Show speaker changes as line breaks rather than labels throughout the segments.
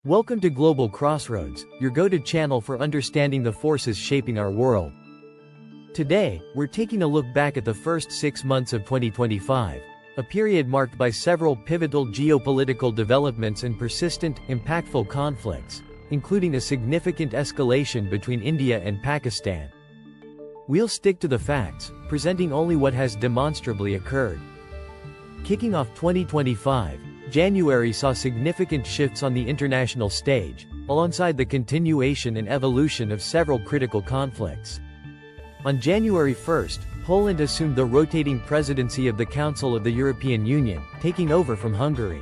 Welcome to Global Crossroads, your go-to channel for understanding the forces shaping our world. Today, we're taking a look back at the first 6 months of 2025, a period marked by several pivotal geopolitical developments and persistent, impactful conflicts, including a significant escalation between India and Pakistan. We'll stick to the facts, presenting only what has demonstrably occurred. Kicking off 2025, January saw significant shifts on the international stage, alongside the continuation and evolution of several critical conflicts. On January 1st, Poland assumed the rotating presidency of the Council of the European Union, taking over from Hungary.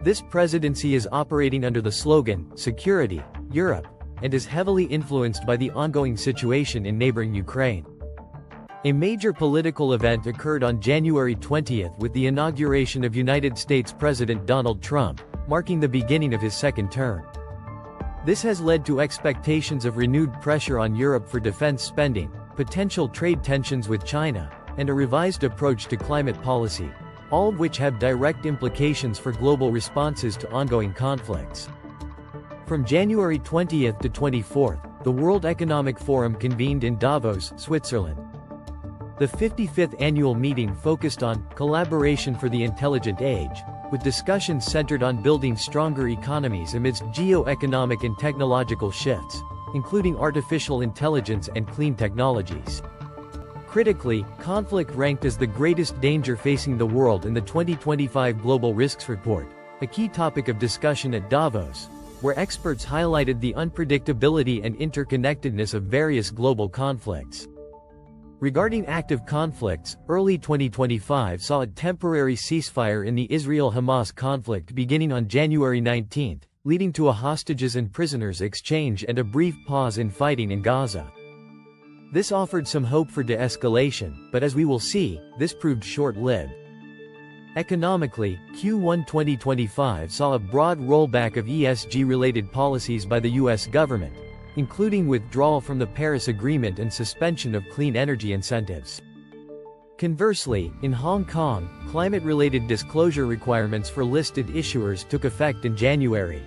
This presidency is operating under the slogan, Security, Europe, and is heavily influenced by the ongoing situation in neighboring Ukraine. A major political event occurred on January 20th with the inauguration of United States President Donald Trump, marking the beginning of his second term. This has led to expectations of renewed pressure on Europe for defense spending, potential trade tensions with China, and a revised approach to climate policy, all of which have direct implications for global responses to ongoing conflicts. From January 20th to 24th, the World Economic Forum convened in Davos, Switzerland. The 55th annual meeting focused on collaboration for the intelligent age, with discussions centered on building stronger economies amidst geo-economic and technological shifts, including artificial intelligence and clean technologies. Critically, conflict ranked as the greatest danger facing the world in the 2025 Global Risks Report, a key topic of discussion at Davos, where experts highlighted the unpredictability and interconnectedness of various global conflicts. Regarding active conflicts, early 2025 saw a temporary ceasefire in the Israel-Hamas conflict beginning on January 19, leading to a hostages and prisoners exchange and a brief pause in fighting in Gaza. This offered some hope for de-escalation, but as we will see, this proved short-lived. Economically, Q1 2025 saw a broad rollback of ESG-related policies by the U.S. government, including withdrawal from the Paris Agreement and suspension of clean energy incentives. Conversely, in Hong Kong, climate-related disclosure requirements for listed issuers took effect in January.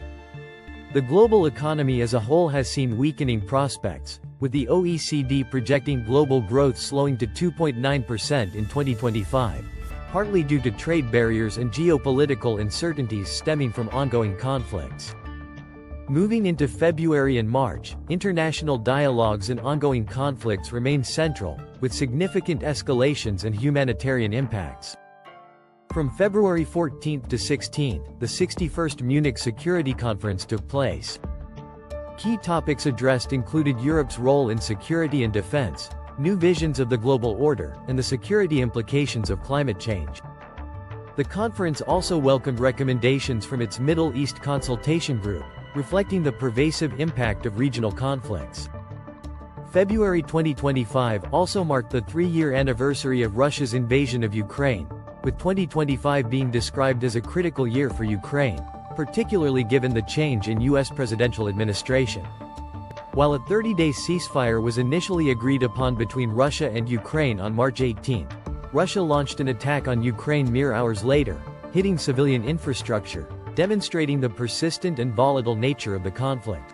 The global economy as a whole has seen weakening prospects, with the OECD projecting global growth slowing to 2.9% in 2025, partly due to trade barriers and geopolitical uncertainties stemming from ongoing conflicts. Moving into February and March, international dialogues and ongoing conflicts remain central, with significant escalations and humanitarian impacts. From February 14th to 16th, the 61st Munich Security Conference took place. Key topics addressed included Europe's role in security and defense, new visions of the global order, and the security implications of climate change. The conference also welcomed recommendations from its Middle East Consultation Group, reflecting the pervasive impact of regional conflicts. February 2025 also marked the 3-year anniversary of Russia's invasion of Ukraine, with 2025 being described as a critical year for Ukraine, particularly given the change in U.S. presidential administration. While a 30-day ceasefire was initially agreed upon between Russia and Ukraine on March 18, Russia launched an attack on Ukraine mere hours later, hitting civilian infrastructure, demonstrating the persistent and volatile nature of the conflict.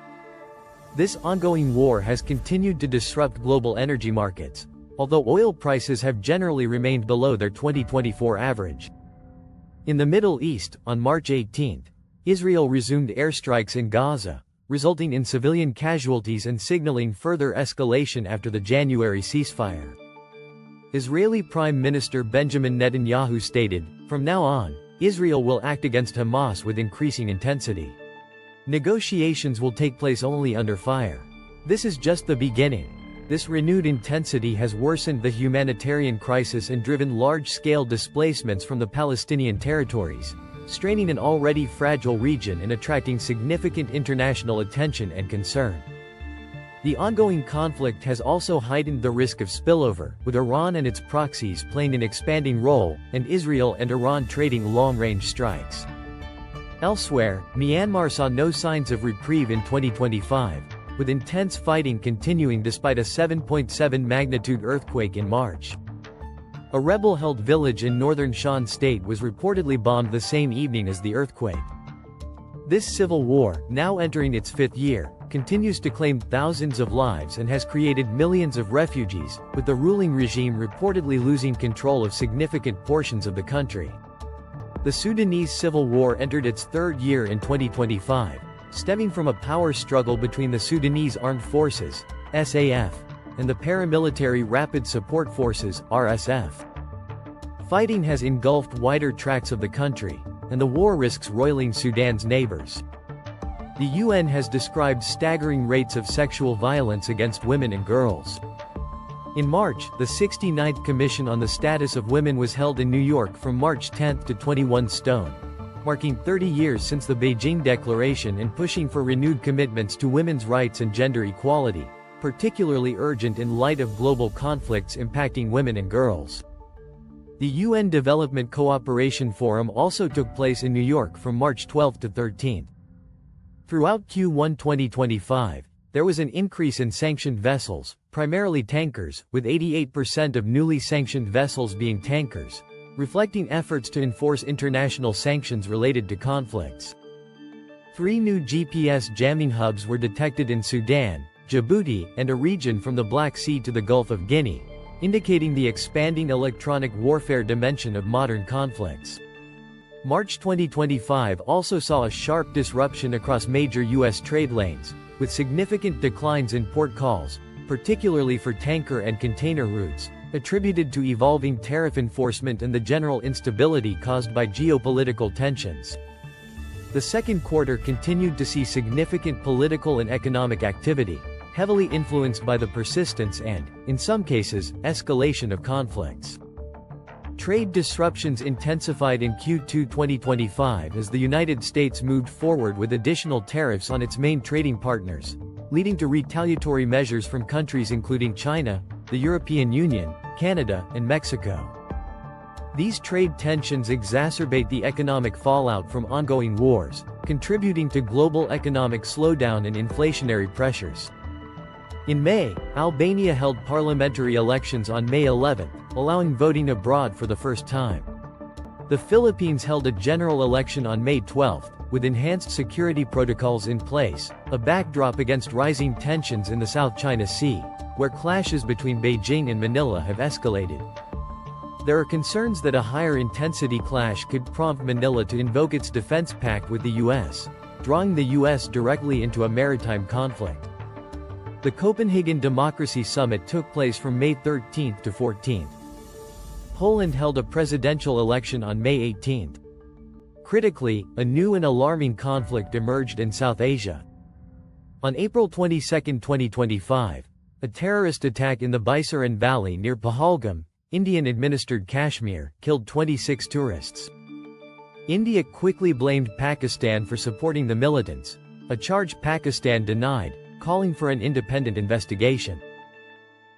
This ongoing war has continued to disrupt global energy markets, although oil prices have generally remained below their 2024 average. In the Middle East, on March 18, Israel resumed airstrikes in Gaza, resulting in civilian casualties and signaling further escalation after the January ceasefire. Israeli Prime Minister Benjamin Netanyahu stated, "From now on, Israel will act against Hamas with increasing intensity. Negotiations will take place only under fire. This is just the beginning." This renewed intensity has worsened the humanitarian crisis and driven large-scale displacements from the Palestinian territories, straining an already fragile region and attracting significant international attention and concern. The ongoing conflict has also heightened the risk of spillover, with Iran and its proxies playing an expanding role, and Israel and Iran trading long-range strikes. Elsewhere, Myanmar saw no signs of reprieve in 2025, with intense fighting continuing despite a 7.7 magnitude earthquake in March. A rebel-held village in northern Shan State was reportedly bombed the same evening as the earthquake. This civil war, now entering its 5th year, continues to claim thousands of lives and has created millions of refugees, with the ruling regime reportedly losing control of significant portions of the country. The Sudanese Civil War entered its 3rd year in 2025, stemming from a power struggle between the Sudanese Armed Forces, SAF, and the paramilitary Rapid Support Forces, RSF. Fighting has engulfed wider tracts of the country, and the war risks roiling Sudan's neighbors. The UN has described staggering rates of sexual violence against women and girls. In March, the 69th Commission on the Status of Women was held in New York from March 10 to 21 Stone, marking 30 years since the Beijing Declaration and pushing for renewed commitments to women's rights and gender equality, particularly urgent in light of global conflicts impacting women and girls. The UN Development Cooperation Forum also took place in New York from March 12 to 13. Throughout Q1 2025, there was an increase in sanctioned vessels, primarily tankers, with 88% of newly sanctioned vessels being tankers, reflecting efforts to enforce international sanctions related to conflicts. 3 new GPS jamming hubs were detected in Sudan, Djibouti, and a region from the Black Sea to the Gulf of Guinea, indicating the expanding electronic warfare dimension of modern conflicts. March 2025 also saw a sharp disruption across major U.S. trade lanes, with significant declines in port calls, particularly for tanker and container routes, attributed to evolving tariff enforcement and the general instability caused by geopolitical tensions. The second quarter continued to see significant political and economic activity, heavily influenced by the persistence and, in some cases, escalation of conflicts. Trade disruptions intensified in Q2 2025 as the United States moved forward with additional tariffs on its main trading partners, leading to retaliatory measures from countries including China, the European Union, Canada, and Mexico. These trade tensions exacerbate the economic fallout from ongoing wars, contributing to global economic slowdown and inflationary pressures. In May, Albania held parliamentary elections on May 11, allowing voting abroad for the first time. The Philippines held a general election on May 12, with enhanced security protocols in place, a backdrop against rising tensions in the South China Sea, where clashes between Beijing and Manila have escalated. There are concerns that a higher intensity clash could prompt Manila to invoke its defense pact with the U.S., drawing the U.S. directly into a maritime conflict. The Copenhagen Democracy Summit took place from May 13 to 14. Poland held a presidential election on May 18. Critically, a new and alarming conflict emerged in South Asia. On April 22, 2025, a terrorist attack in the Baisaran Valley near Pahalgam, Indian-administered Kashmir, killed 26 tourists. India quickly blamed Pakistan for supporting the militants, a charge Pakistan denied, calling for an independent investigation.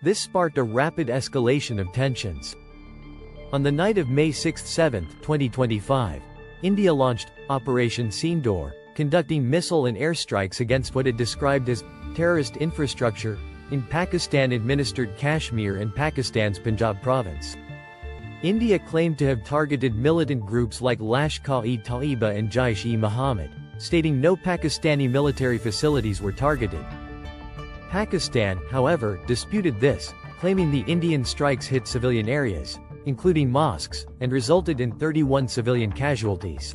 This sparked a rapid escalation of tensions. On the night of May 6-7, 2025, India launched Operation Sindoor, conducting missile and airstrikes against what it described as terrorist infrastructure in Pakistan-administered Kashmir and Pakistan's Punjab province. India claimed to have targeted militant groups like Lashkar-e-Taiba and Jaish-e-Mohammed, stating no Pakistani military facilities were targeted. Pakistan, however, disputed this, claiming the Indian strikes hit civilian areas, including mosques, and resulted in 31 civilian casualties.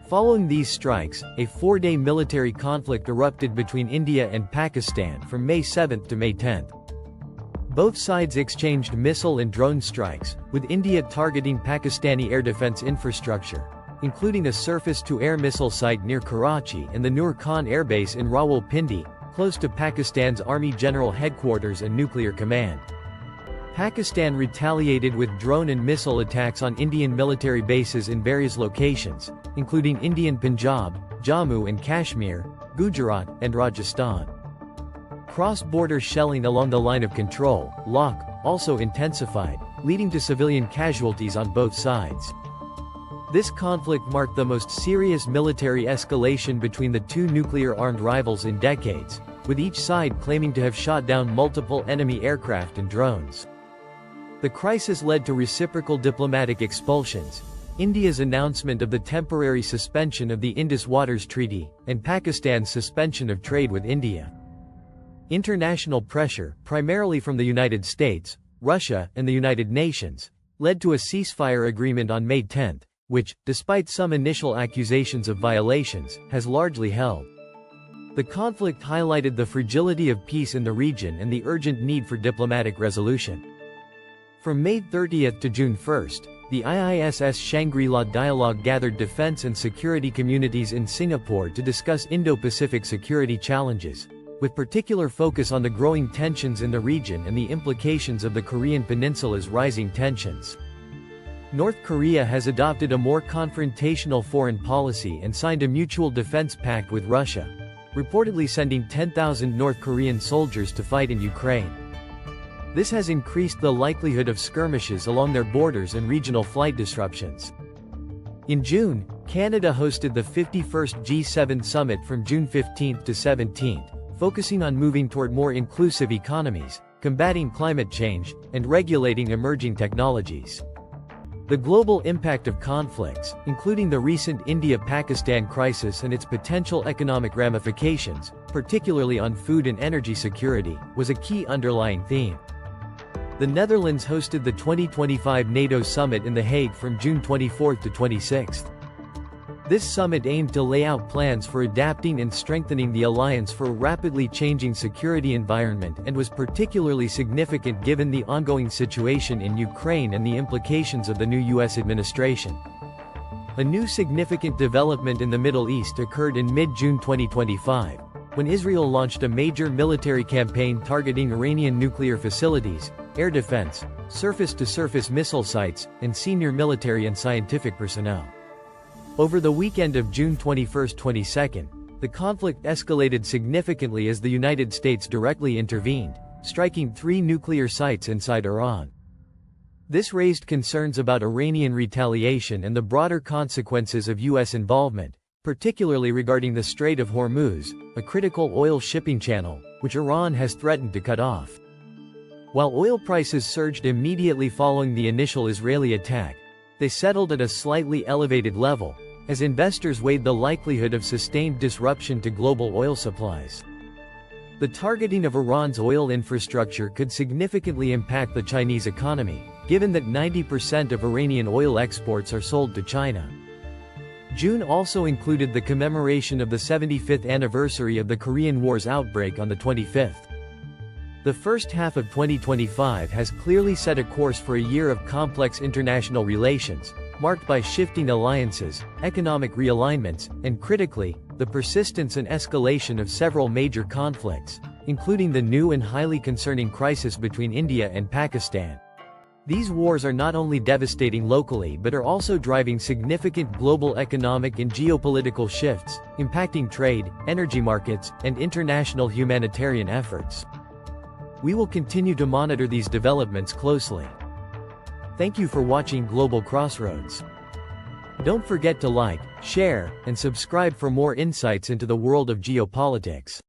Following these strikes, a 4-day military conflict erupted between India and Pakistan from May 7 to May 10. Both sides exchanged missile and drone strikes, with India targeting Pakistani air defense infrastructure, including a surface-to-air missile site near Karachi and the Nur Khan airbase in Rawalpindi, close to Pakistan's Army General Headquarters and Nuclear Command. Pakistan retaliated with drone and missile attacks on Indian military bases in various locations, including Indian Punjab, Jammu and Kashmir, Gujarat, and Rajasthan. Cross-border shelling along the line of control, LOC, also intensified, leading to civilian casualties on both sides. This conflict marked the most serious military escalation between the two nuclear-armed rivals in decades, with each side claiming to have shot down multiple enemy aircraft and drones. The crisis led to reciprocal diplomatic expulsions. India's announcement of the temporary suspension of the Indus Waters Treaty, and Pakistan's suspension of trade with India. International pressure, primarily from the United States, Russia, and the United Nations, led to a ceasefire agreement on May 10, which, despite some initial accusations of violations, has largely held. The conflict highlighted the fragility of peace in the region and the urgent need for diplomatic resolution. From May 30 to June 1, the IISS Shangri-La Dialogue gathered defense and security communities in Singapore to discuss Indo-Pacific security challenges, with particular focus on the growing tensions in the region and the implications of the Korean Peninsula's rising tensions. North Korea has adopted a more confrontational foreign policy and signed a mutual defense pact with Russia, reportedly sending 10,000 North Korean soldiers to fight in Ukraine. This has increased the likelihood of skirmishes along their borders and regional flight disruptions. In June, Canada hosted the 51st G7 summit from June 15 to 17, focusing on moving toward more inclusive economies, combating climate change, and regulating emerging technologies. The global impact of conflicts, including the recent India-Pakistan crisis and its potential economic ramifications, particularly on food and energy security, was a key underlying theme. The Netherlands hosted the 2025 NATO summit in The Hague from June 24 to 26. This summit aimed to lay out plans for adapting and strengthening the alliance for a rapidly changing security environment and was particularly significant given the ongoing situation in Ukraine and the implications of the new U.S. administration. A new significant development in the Middle East occurred in mid-June 2025, when Israel launched a major military campaign targeting Iranian nuclear facilities, air defense, surface-to-surface missile sites, and senior military and scientific personnel. Over the weekend of June 21–22, the conflict escalated significantly as the United States directly intervened, striking 3 nuclear sites inside Iran. This raised concerns about Iranian retaliation and the broader consequences of U.S. involvement, particularly regarding the Strait of Hormuz, a critical oil shipping channel, which Iran has threatened to cut off. While oil prices surged immediately following the initial Israeli attack, they settled at a slightly elevated level, as investors weighed the likelihood of sustained disruption to global oil supplies. The targeting of Iran's oil infrastructure could significantly impact the Chinese economy, given that 90% of Iranian oil exports are sold to China. June also included the commemoration of the 75th anniversary of the Korean War's outbreak on the 25th. The first half of 2025 has clearly set a course for a year of complex international relations, marked by shifting alliances, economic realignments, and critically, the persistence and escalation of several major conflicts, including the new and highly concerning crisis between India and Pakistan. These wars are not only devastating locally but are also driving significant global economic and geopolitical shifts, impacting trade, energy markets, and international humanitarian efforts. We will continue to monitor these developments closely. Thank you for watching Global Crossroads. Don't forget to like, share, and subscribe for more insights into the world of geopolitics.